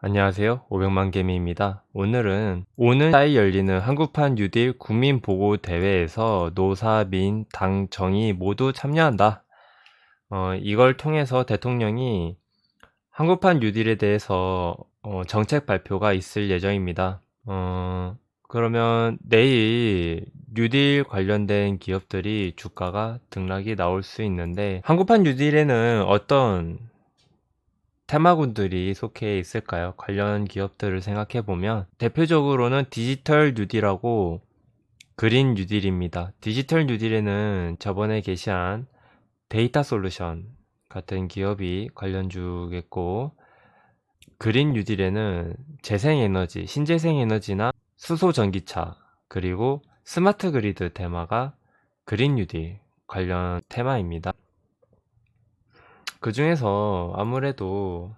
안녕하세요. 500만 개미입니다. 오늘은 오는 4일 열리는 한국판 뉴딜 국민보고대회에서 노사, 민, 당, 정이 모두 참여한다. 이걸 통해서 대통령이 한국판 뉴딜에 대해서 정책 발표가 있을 예정입니다. 그러면 내일 뉴딜 관련된 기업들이 주가가 등락이 나올 수 있는데 한국판 뉴딜에는 어떤 테마군들이 속해 있을까요? 관련 기업들을 생각해 보면 대표적으로는 디지털 뉴딜하고 그린 뉴딜입니다. 디지털 뉴딜에는 저번에 게시한 데이터 솔루션 같은 기업이 관련주겠고, 그린 뉴딜에는 재생에너지, 신재생에너지나 수소 전기차, 그리고 스마트 그리드 테마가 그린 뉴딜 관련 테마입니다. 그 중에서 아무래도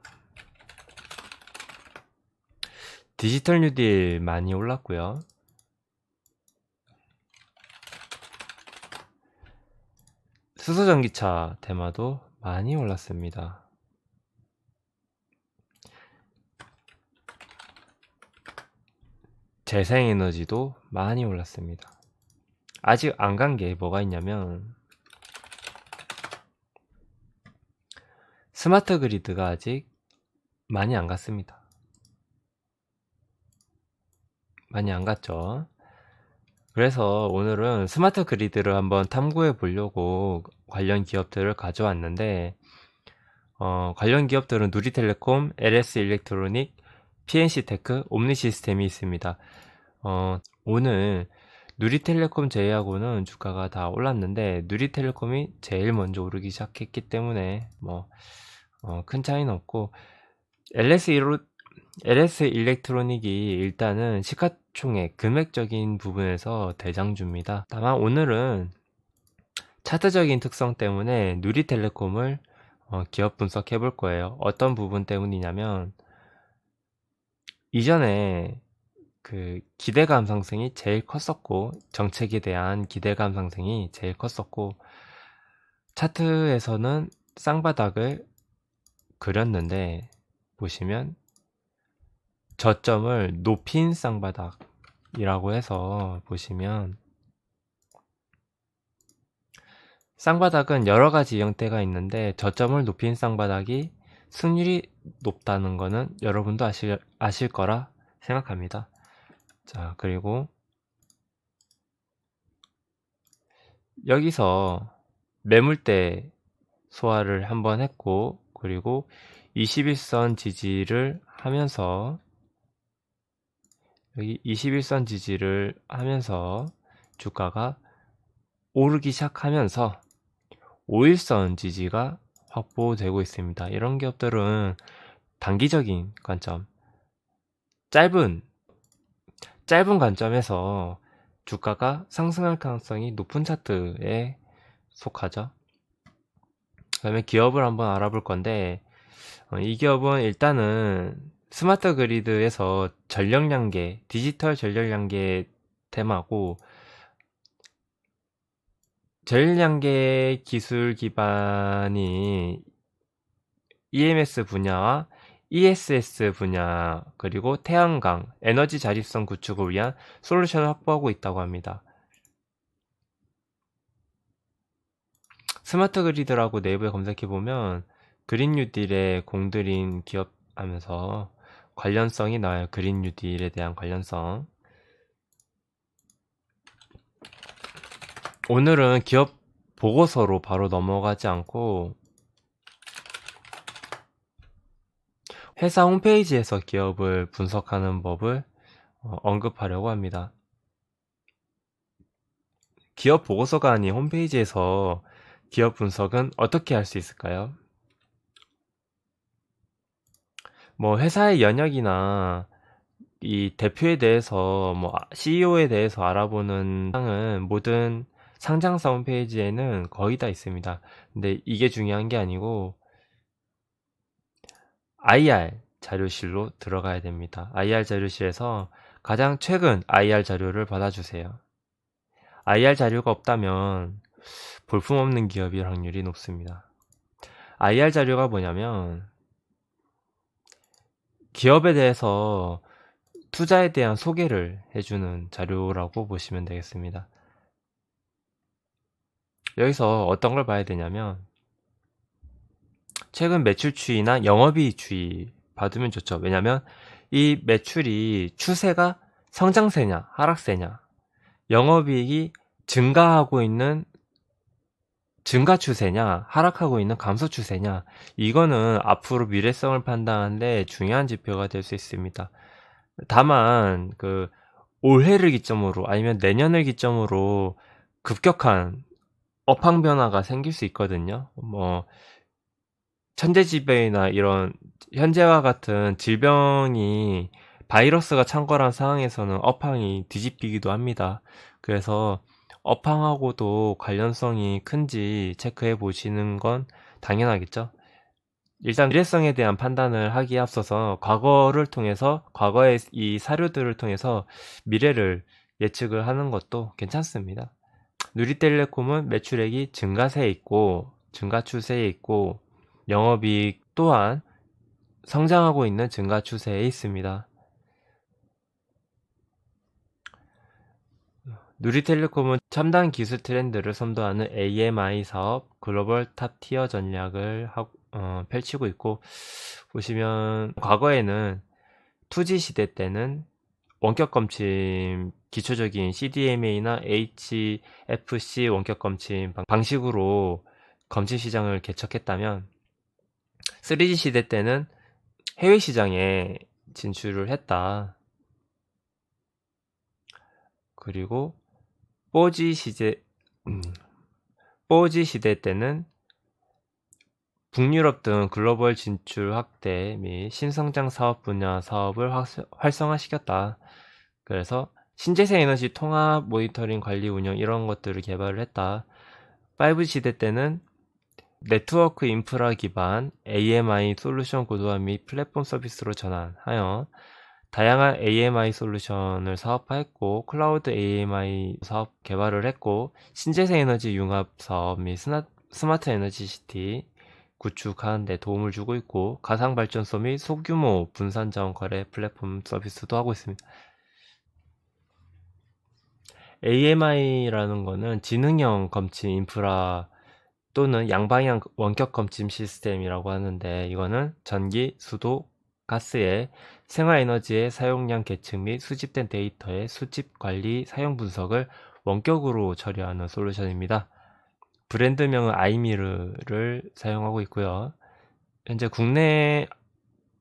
디지털 뉴딜 많이 올랐고요. 수소전기차 테마도 많이 올랐습니다. 재생에너지도 많이 올랐습니다. 아직 안 간 게 뭐가 있냐면 스마트 그리드가 아직 많이 안 갔습니다. 많이 안 갔죠. 그래서 오늘은 스마트 그리드를 한번 탐구해 보려고 관련 기업들을 가져왔는데, 관련 기업들은 누리텔레콤, LS일렉트로닉, PNC테크, 옴니시스템이 있습니다. 오늘 누리텔레콤 제외하고는 주가가 다 올랐는데 누리텔레콤이 제일 먼저 오르기 시작했기 때문에 큰 차이는 없고, LS 일렉트로닉이 일단은 시가총액 금액적인 부분에서 대장주입니다. 다만 오늘은 차트적인 특성 때문에 누리텔레콤을 기업 분석해 볼 거예요. 어떤 부분 때문이냐면 이전에 그 기대감 상승이 제일 컸었고, 정책에 대한 기대감 상승이 제일 컸었고, 차트에서는 쌍바닥을 그렸는데 보시면 저점을 높인 쌍바닥이라고 해서 보시면, 쌍바닥은 여러 가지 형태가 있는데 저점을 높인 쌍바닥이 승률이 높다는 거는 여러분도 아실 거라 생각합니다. 자, 그리고 여기서 매물대 소화를 한번 했고, 그리고 21선 지지를 하면서 여기 21선 지지를 하면서 주가가 오르기 시작하면서 5일선 지지가 확보되고 있습니다. 이런 기업들은 단기적인 관점, 짧은 관점에서 주가가 상승할 가능성이 높은 차트에 속하죠. 그 다음에 기업을 한번 알아볼 건데, 이 기업은 일단은 스마트 그리드에서 전력량계, 디지털 전력량계 테마고, 전력량계 기술 기반이 EMS 분야와 ESS 분야, 그리고 태양광, 에너지 자립성 구축을 위한 솔루션을 확보하고 있다고 합니다. 스마트 그리드라고 네이버에 검색해보면 그린 뉴딜에 공들인 기업 하면서 관련성이 나와요. 그린 뉴딜에 대한 관련성. 오늘은 기업 보고서로 바로 넘어가지 않고 회사 홈페이지에서 기업을 분석하는 법을 언급하려고 합니다. 기업 보고서가 아닌 홈페이지에서 기업 분석은 어떻게 할 수 있을까요? 회사의 연역이나 이 대표에 대해서, CEO에 대해서 알아보는 상은 모든 상장사 홈페이지에는 거의 다 있습니다. 근데 이게 중요한 게 아니고 IR 자료실로 들어가야 됩니다. IR 자료실에서 가장 최근 IR 자료를 받아주세요. IR 자료가 없다면 볼품없는 기업일 확률이 높습니다. IR 자료가 뭐냐면 기업에 대해서 투자에 대한 소개를 해주는 자료라고 보시면 되겠습니다. 여기서 어떤 걸 봐야 되냐면 최근 매출 추이나 영업이익 추이 받으면 좋죠. 왜냐면 이 매출이 추세가 성장세냐 하락세냐, 영업이익이 증가하고 있는 증가 추세냐 하락하고 있는 감소 추세냐, 이거는 앞으로 미래성을 판단하는데 중요한 지표가 될 수 있습니다. 다만 올해를 기점으로 아니면 내년을 기점으로 급격한 업황 변화가 생길 수 있거든요. 뭐 천재지변이나 이런 현재와 같은 질병이 바이러스가 창궐한 상황에서는 업황이 뒤집히기도 합니다. 그래서 업황하고도 관련성이 큰지 체크해 보시는 건 당연하겠죠. 일단 미래성에 대한 판단을 하기에 앞서서 과거의 이 사료들을 통해서 미래를 예측을 하는 것도 괜찮습니다. 누리텔레콤은 매출액이 증가세에 있고 증가 추세에 있고 영업이익 또한 성장하고 있는 증가 추세에 있습니다. 누리텔레콤은 첨단 기술 트렌드를 선도하는 AMI 사업 글로벌 탑티어 전략을 펼치고 있고, 보시면 과거에는 2G 시대 때는 원격 검침, 기초적인 CDMA나 HFC 원격 검침 방식으로 검침 시장을 개척했다면 3G 시대 때는 해외 시장에 진출을 했다. 그리고 4G 시대 때는 북유럽 등 글로벌 진출 확대 및 신성장 사업 분야 사업을 활성화시켰다. 그래서 신재생 에너지 통합 모니터링 관리 운영 이런 것들을 개발을 했다. 5G 시대 때는 네트워크 인프라 기반 AMI 솔루션 고도화 및 플랫폼 서비스로 전환하여 다양한 AMI 솔루션을 사업화했고, 클라우드 AMI 사업 개발을 했고, 신재생 에너지 융합 사업 및 스마트 에너지 시티 구축하는 데 도움을 주고 있고, 가상발전소 및 소규모 분산 자원 거래 플랫폼 서비스도 하고 있습니다. AMI라는 거는 지능형 검침 인프라 또는 양방향 원격 검침 시스템이라고 하는데, 이거는 전기, 수도, 가스의 생활에너지의 사용량 계측 및 수집된 데이터의 수집, 관리, 사용 분석을 원격으로 처리하는 솔루션입니다. 브랜드명은 아이미르를 사용하고 있고요. 현재 국내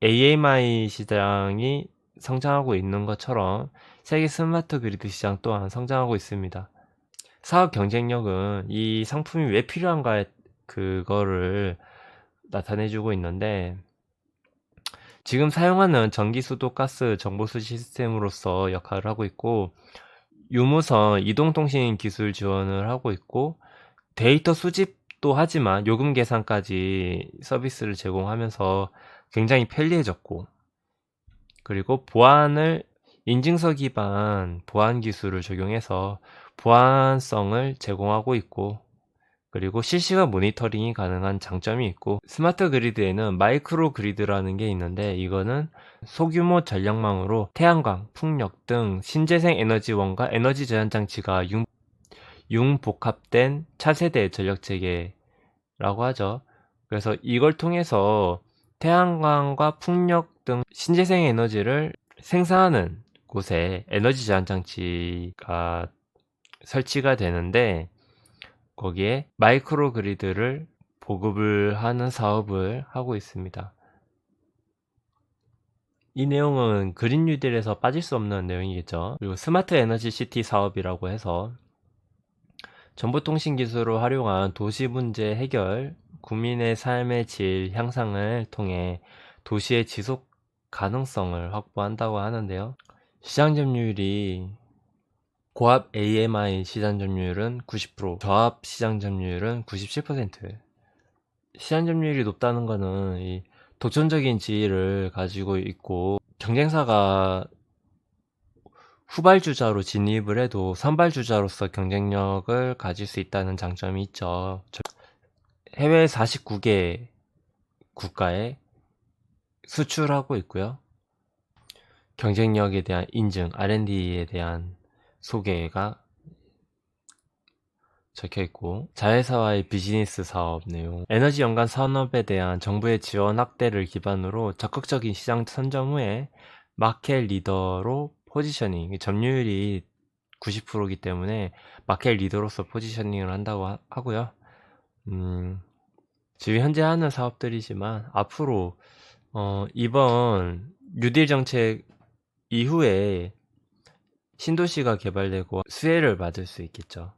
AMI 시장이 성장하고 있는 것처럼 세계 스마트 그리드 시장 또한 성장하고 있습니다. 사업 경쟁력은 이 상품이 왜 필요한가 그거를 나타내주고 있는데, 지금 사용하는 전기, 수도, 가스 정보수 시스템으로서 역할을 하고 있고, 유무선 이동통신 기술 지원을 하고 있고, 데이터 수집도 하지만 요금 계산까지 서비스를 제공하면서 굉장히 편리해졌고, 그리고 보안을 인증서 기반 보안 기술을 적용해서 보안성을 제공하고 있고, 그리고 실시간 모니터링이 가능한 장점이 있고, 스마트 그리드에는 마이크로 그리드라는 게 있는데, 이거는 소규모 전력망으로 태양광, 풍력 등 신재생 에너지원과 에너지 저장 장치가 융복합된 차세대 전력 체계라고 하죠. 그래서 이걸 통해서 태양광과 풍력 등 신재생 에너지를 생산하는 곳에 에너지 저장 장치가 설치가 되는데, 거기에 마이크로 그리드를 보급을 하는 사업을 하고 있습니다. 이 내용은 그린 뉴딜에서 빠질 수 없는 내용이겠죠. 그리고 스마트 에너지 시티 사업이라고 해서 정보통신 기술을 활용한 도시 문제 해결, 국민의 삶의 질 향상을 통해 도시의 지속 가능성을 확보한다고 하는데요. 시장 점유율이 고압 AMI 시장 점유율은 90%, 저압 시장 점유율은 97%. 시장 점유율이 높다는 거는 이 독점적인 지위를 가지고 있고, 경쟁사가 후발주자로 진입을 해도 선발주자로서 경쟁력을 가질 수 있다는 장점이 있죠. 해외 49개 국가에 수출하고 있고요. 경쟁력에 대한 인증, R&D에 대한 소개가 적혀있고, 자회사와의 비즈니스 사업 내용, 에너지 연관 산업에 대한 정부의 지원 확대를 기반으로 적극적인 시장 선점 후에 마켓 리더로 포지셔닝, 점유율이 90%이기 때문에 마켓 리더로서 포지셔닝을 한다고 하고요. 지금 현재 하는 사업들이지만 앞으로 이번 뉴딜 정책 이후에 신도시가 개발되고 수혜를 받을 수 있겠죠.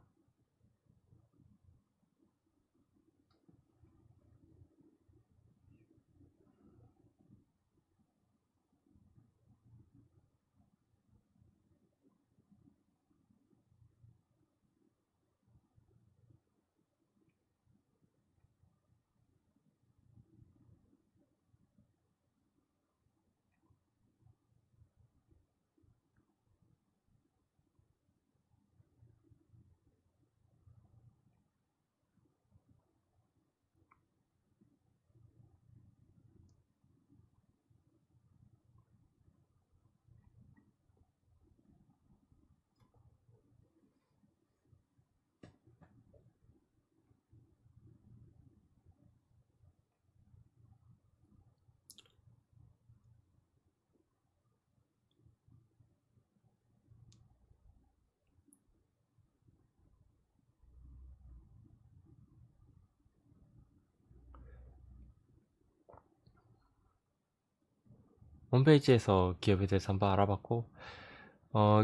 홈페이지에서 기업에 대해서 한번 알아봤고,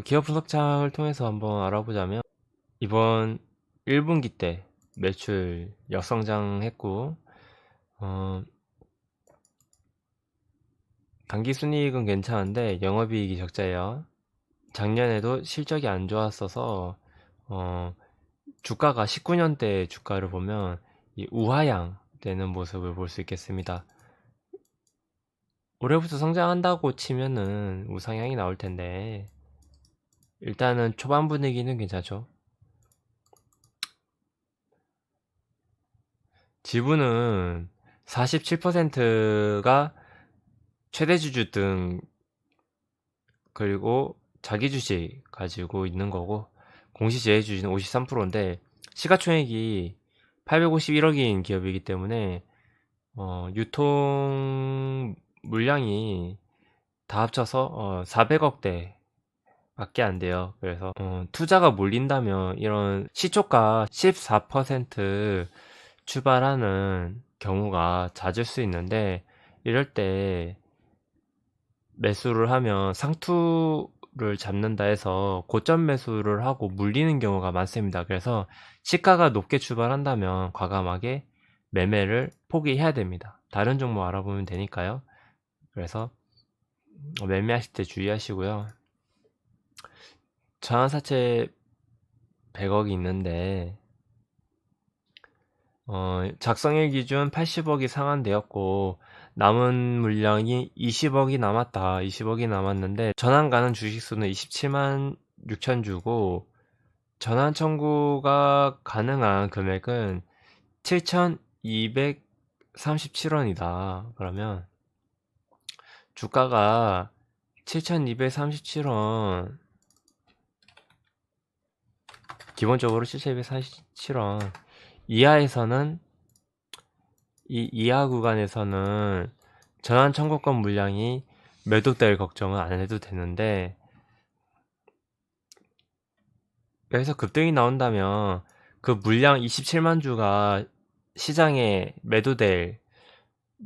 기업 분석창을 통해서 한번 알아보자면, 이번 1분기 때 매출 역성장했고, 어, 당기순이익은 괜찮은데 영업이익이 적자예요. 작년에도 실적이 안 좋았어서 주가가 19년대 주가를 보면 이 우하향 되는 모습을 볼 수 있겠습니다. 올해부터 성장한다고 치면은 우상향이 나올 텐데 일단은 초반 분위기는 괜찮죠. 지분은 47%가 최대 주주 등 그리고 자기 주식 가지고 있는 거고 공시 제외 주주는 53%인데 시가총액이 851억인 기업이기 때문에 유통 물량이 다 합쳐서 400억대 밖에 안 돼요. 그래서 투자가 몰린다면 이런 시초가 14% 출발하는 경우가 잦을 수 있는데 이럴 때 매수를 하면 상투를 잡는다 해서 고점 매수를 하고 물리는 경우가 많습니다. 그래서 시가가 높게 출발한다면 과감하게 매매를 포기해야 됩니다. 다른 종목 알아보면 되니까요. 그래서 매매하실 때 주의하시고요. 전환사채 100억이 있는데 작성일 기준 80억이 상환되었고 남은 물량이 20억이 남았다. 20억이 남았는데 전환 가능 주식수는 27만 6천 주고 전환 청구가 가능한 금액은 7,237원이다. 그러면 주가가 7,237원 기본적으로 7,237원 이하에서는 이 이하 구간에서는 전환 청구권 물량이 매도될 걱정은 안 해도 되는데 여기서 급등이 나온다면 그 물량 27만 주가 시장에 매도될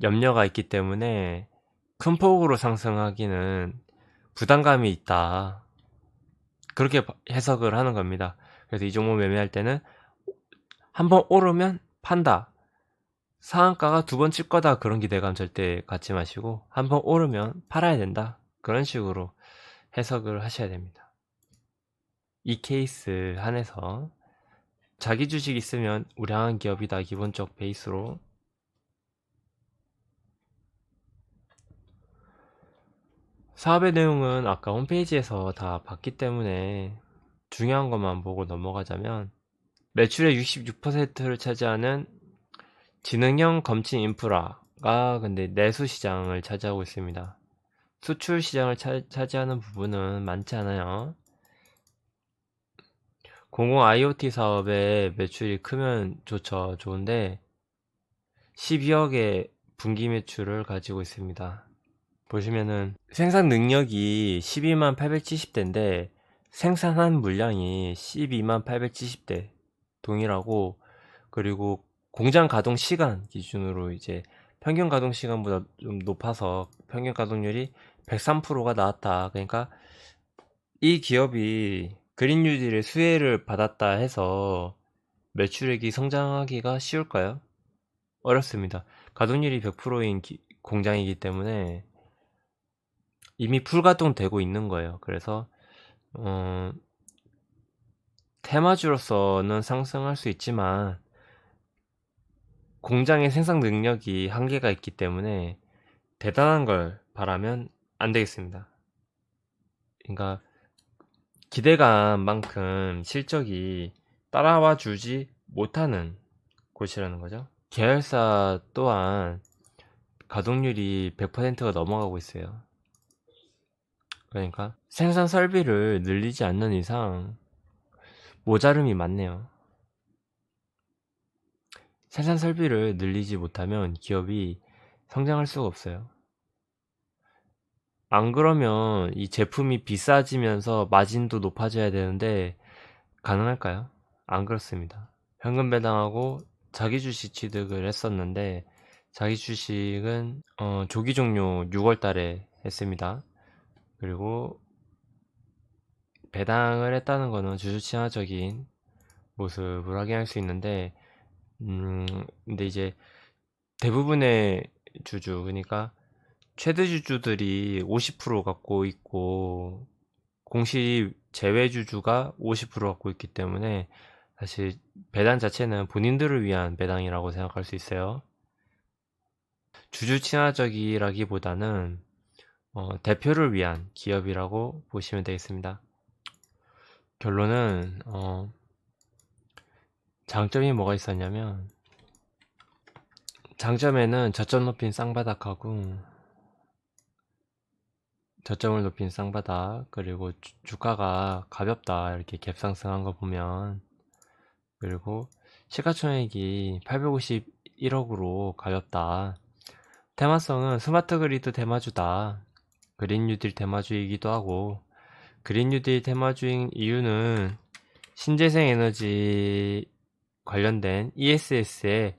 염려가 있기 때문에 큰 폭으로 상승하기는 부담감이 있다. 그렇게 해석을 하는 겁니다. 그래서 이 종목 매매할 때는 한번 오르면 판다. 상한가가 2번 칠 거다. 그런 기대감 절대 갖지 마시고 한번 오르면 팔아야 된다. 그런 식으로 해석을 하셔야 됩니다. 이 케이스 한해서 자기 주식 있으면 우량한 기업이다. 기본적 베이스로 사업의 내용은 아까 홈페이지에서 다 봤기 때문에 중요한 것만 보고 넘어가자면 매출의 66%를 차지하는 지능형 검침 인프라가 근데 내수 시장을 차지하고 있습니다. 수출 시장을 차지하는 부분은 많지 않아요. 공공 IoT 사업의 매출이 크면 좋죠. 좋은데 12억의 분기 매출을 가지고 있습니다. 보시면은 생산 능력이 12만 870대인데 생산한 물량이 12만 870대 동일하고, 그리고 공장 가동 시간 기준으로 이제 평균 가동 시간보다 좀 높아서 평균 가동률이 103%가 나왔다. 그러니까 이 기업이 그린 뉴딜의 수혜를 받았다 해서 매출액이 성장하기가 쉬울까요? 어렵습니다. 가동률이 100%인 공장이기 때문에 이미 풀가동되고 있는 거예요. 그래서 테마주로서는 상승할 수 있지만 공장의 생산 능력이 한계가 있기 때문에 대단한 걸 바라면 안 되겠습니다. 그러니까 기대감만큼 실적이 따라와 주지 못하는 곳이라는 거죠. 계열사 또한 가동률이 100%가 넘어가고 있어요. 그러니까 생산 설비를 늘리지 않는 이상 모자름이 많네요. 생산 설비를 늘리지 못하면 기업이 성장할 수가 없어요. 안 그러면 이 제품이 비싸지면서 마진도 높아져야 되는데 가능할까요? 안 그렇습니다. 현금 배당하고 자기 주식 취득을 했었는데 자기 주식은 조기 종료 6월 달에 했습니다. 그리고 배당을 했다는 거는 주주 친화적인 모습을 확인할 수 있는데, 근데 이제 대부분의 주주, 그러니까 최대 주주들이 50% 갖고 있고 공시 제외 주주가 50% 갖고 있기 때문에 사실 배당 자체는 본인들을 위한 배당이라고 생각할 수 있어요. 주주 친화적이라기보다는 대표를 위한 기업이라고 보시면 되겠습니다. 결론은 장점이 뭐가 있었냐면, 장점에는 저점 높인 쌍바닥하고 저점을 높인 쌍바닥, 그리고 주가가 가볍다 이렇게 갭상승한 거 보면, 그리고 시가총액이 851억으로 가볍다. 테마성은 스마트 그리드 테마주다. 그린 뉴딜 테마주이기도 하고, 그린 뉴딜 테마주인 이유는 신재생 에너지 관련된 ESS에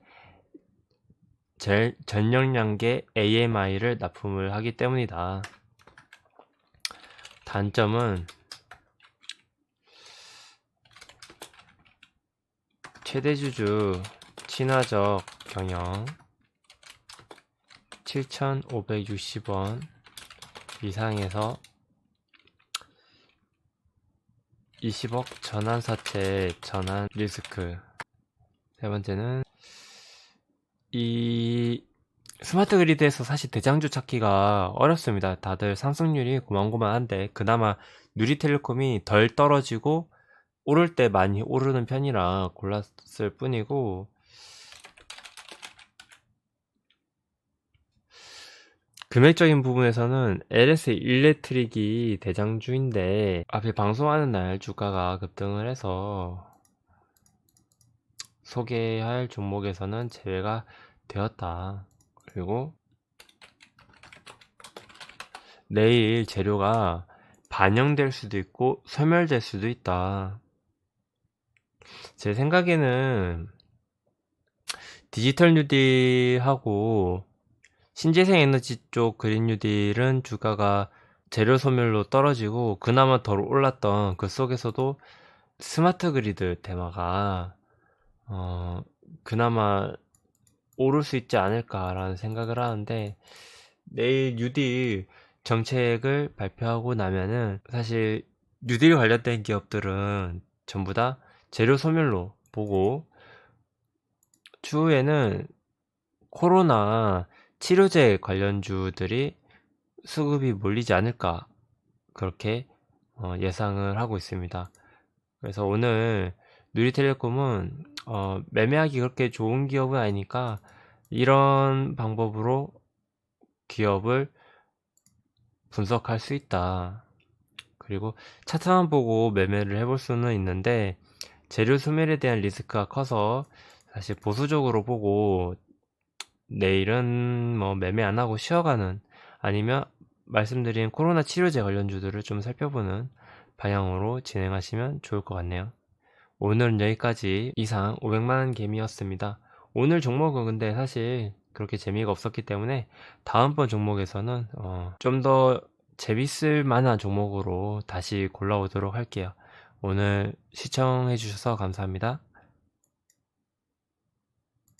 전력량계 AMI를 납품을 하기 때문이다. 단점은 최대주주 친화적 경영, 7,560원 이상에서 20억 전환사채 전환 리스크. 세 번째는 이 스마트 그리드에서 사실 대장주 찾기가 어렵습니다. 다들 상승률이 고만고만한데 그나마 누리텔레콤이 덜 떨어지고 오를 때 많이 오르는 편이라 골랐을 뿐이고, 금액적인 부분에서는 LS 일렉트릭이 대장주인데 앞에 방송하는 날 주가가 급등을 해서 소개할 종목에서는 제외가 되었다. 그리고 내일 재료가 반영될 수도 있고 소멸될 수도 있다. 제 생각에는 디지털 뉴딜하고 신재생 에너지 쪽 그린 뉴딜은 주가가 재료 소멸로 떨어지고 그나마 덜 올랐던 그 속에서도 스마트 그리드 테마가 그나마 오를 수 있지 않을까라는 생각을 하는데, 내일 뉴딜 정책을 발표하고 나면은 사실 뉴딜 관련된 기업들은 전부 다 재료 소멸로 보고 추후에는 코로나 치료제 관련주들이 수급이 몰리지 않을까 그렇게 예상을 하고 있습니다. 그래서 오늘 누리텔레콤은 매매하기 그렇게 좋은 기업은 아니니까 이런 방법으로 기업을 분석할 수 있다. 그리고 차트만 보고 매매를 해볼 수는 있는데 재료 소멸에 대한 리스크가 커서 사실 보수적으로 보고 내일은 뭐 매매 안 하고 쉬어가는, 아니면 말씀드린 코로나 치료제 관련주들을 좀 살펴보는 방향으로 진행하시면 좋을 것 같네요. 오늘은 여기까지. 이상 500만원 개미였습니다. 오늘 종목은 근데 사실 그렇게 재미가 없었기 때문에 다음번 종목에서는 좀 더 재밌을 만한 종목으로 다시 골라오도록 할게요. 오늘 시청해 주셔서 감사합니다.